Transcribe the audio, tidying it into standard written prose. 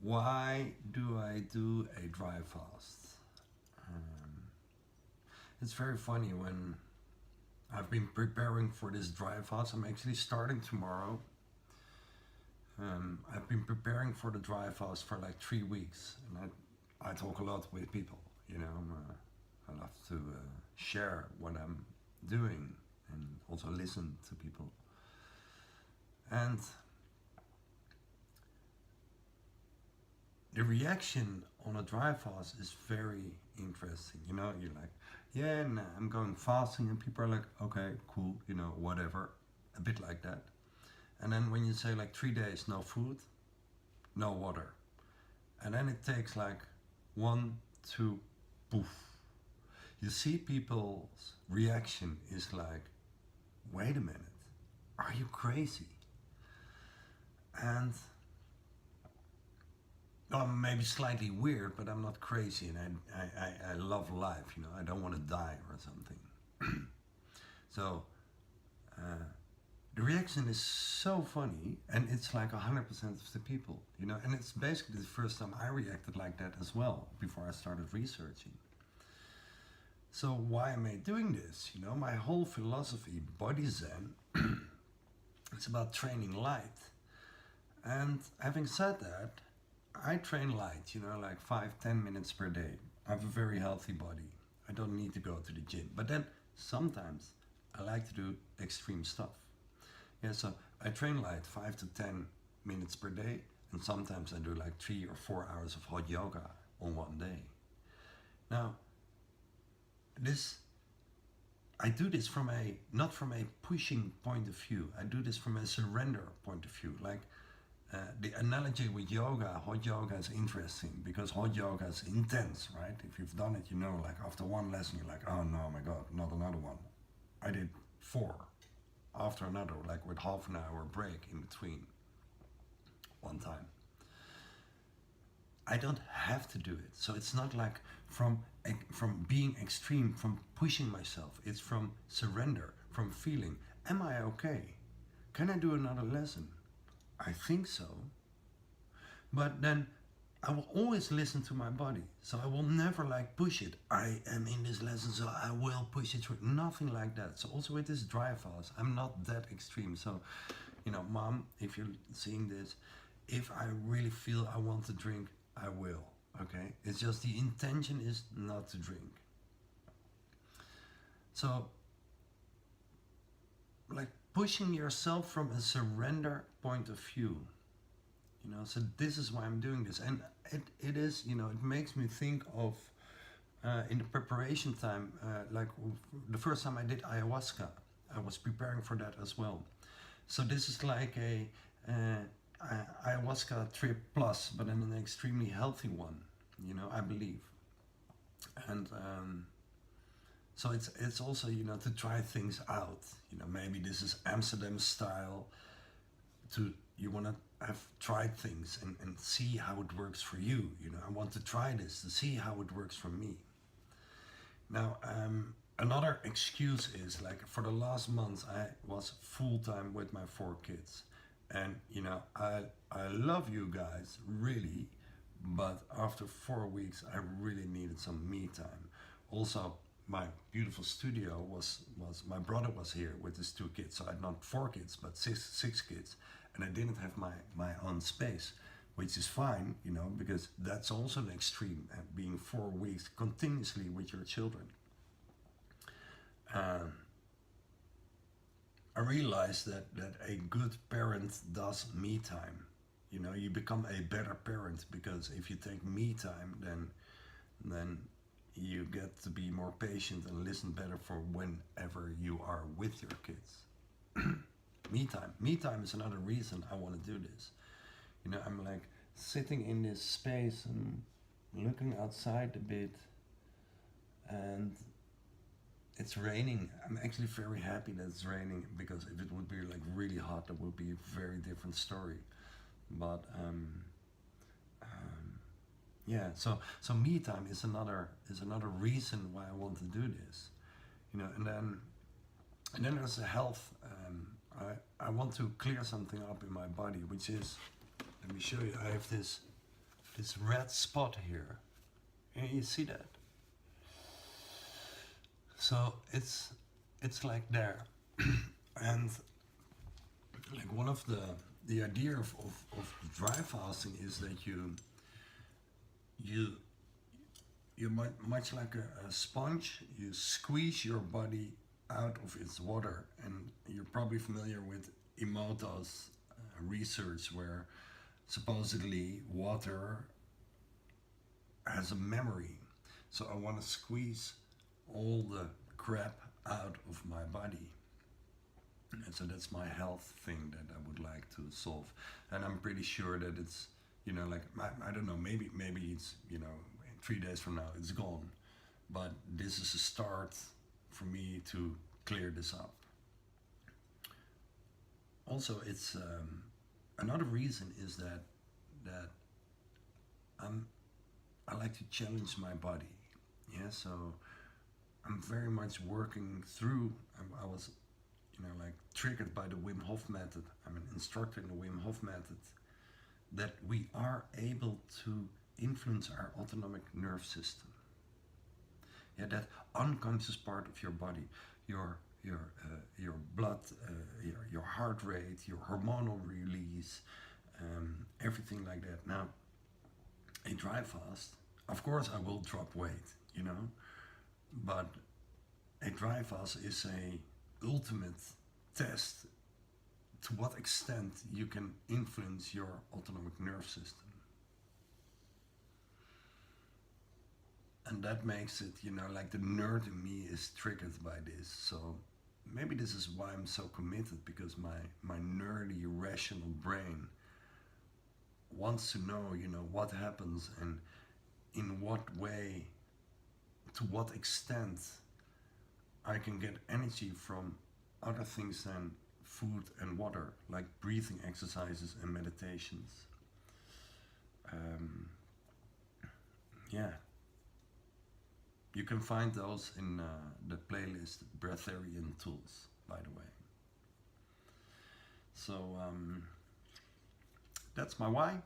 Why do I do a dry fast? It's very funny. When I've been preparing for this dry fast, I'm actually starting tomorrow. I've been preparing for the dry fast for like 3 weeks, and I talk a lot with people. I love to share what I'm doing and also listen to people. And the reaction on a dry fast is very interesting. You're like, yeah, nah, I'm going fasting, and people are like, okay, cool, whatever, a bit like that. And then when you say like 3 days, no food, no water, and then it takes like 1, 2, poof. You see people's reaction is like, wait a minute, are you crazy? And maybe slightly weird, but I'm not crazy, and I love life. I don't want to die or something. So the reaction is so funny, and it's like 100% of the people, and it's basically the first time I reacted like that as well before I started researching. So why am I doing this? My whole philosophy, Body Zen, it's about training light. And having said that, I train light, like 5-10 minutes per day. I have a very healthy body. I don't need to go to the gym. But then sometimes I like to do extreme stuff. Yeah, so I train light 5 to 10 minutes per day, and sometimes I do like 3 or 4 hours of hot yoga on one day. Now, I do this not from a pushing point of view. I do this from a surrender point of view. Like, the analogy with yoga, hot yoga is interesting because hot yoga is intense, right? If you've done it, like after one lesson, you're like, oh no, my God, not another one. I did 4 after another, like with half an hour break in between one time. I don't have to do it. So it's not like from being extreme, from pushing myself. It's from surrender, from feeling, am I okay? Can I do another lesson? I think so. But then I will always listen to my body. So I will never like push it. I am in this lesson, so I will push it through. Nothing like that. So also with this dry fast, I'm not that extreme. So, Mom, if you're seeing this, if I really feel I want to drink, I will. Okay? It's just the intention is not to drink. So, like pushing yourself from a surrender point of view. So this is why I'm doing this, and it is, it makes me think of in the preparation time, like the first time I did ayahuasca, I was preparing for that as well. So this is like a ayahuasca trip plus, but an extremely healthy one, I believe. And so it's also, to try things out. Maybe this is Amsterdam style. You want to have tried things and see how it works for you. I want to try this to see how it works for me. Now, another excuse is like for the last month I was full-time with my 4 kids. And I love you guys, really, but after 4 weeks I really needed some me time. Also, my beautiful studio was my brother was here with his 2 kids, so I had not 4 kids but six kids, and I didn't have my own space, which is fine, because that's also an extreme, being 4 weeks continuously with your children. I realized that a good parent does me time. You become a better parent because if you take me time, then you get to be more patient and listen better for whenever you are with your kids. Me time is another reason I want to do this. I'm like sitting in this space and looking outside a bit, and it's raining. I'm actually very happy that it's raining, because if it would be like really hot, that would be a very different story. But yeah, so me time is another reason why I want to do this, and then there's the health. I want to clear something up in my body, which is, let me show you. I have this this red spot here. And you see that? So it's like there. And like one of the idea of dry fasting is that you much like a sponge, you squeeze your body out of its water. And you're probably familiar with Emoto's research, where supposedly water has a memory. So I want to squeeze all the crap out of my body. And so that's my health thing that I would like to solve. And I'm pretty sure that it's, like, I don't know, maybe it's, in 3 days from now it's gone. But this is a start for me to clear this up. Also, it's another reason is that I like to challenge my body. Yeah, so I'm very much working through. I was, like triggered by the Wim Hof method. I'm an instructor in the Wim Hof method. That we are able to influence our autonomic nerve system. Yeah, that unconscious part of your body, your blood, your heart rate, your hormonal release, everything like that. Now, a dry fast, of course, I will drop weight, but a dry fast is a ultimate test to what extent you can influence your autonomic nerve system. And that makes it, like the nerd in me is triggered by this. So maybe this is why I'm so committed, because my nerdy, rational brain wants to know, what happens and in what way, to what extent I can get energy from other things than food and water, like breathing exercises and meditations. Yeah. You can find those in the playlist Breatharian Tools, by the way. So that's my why.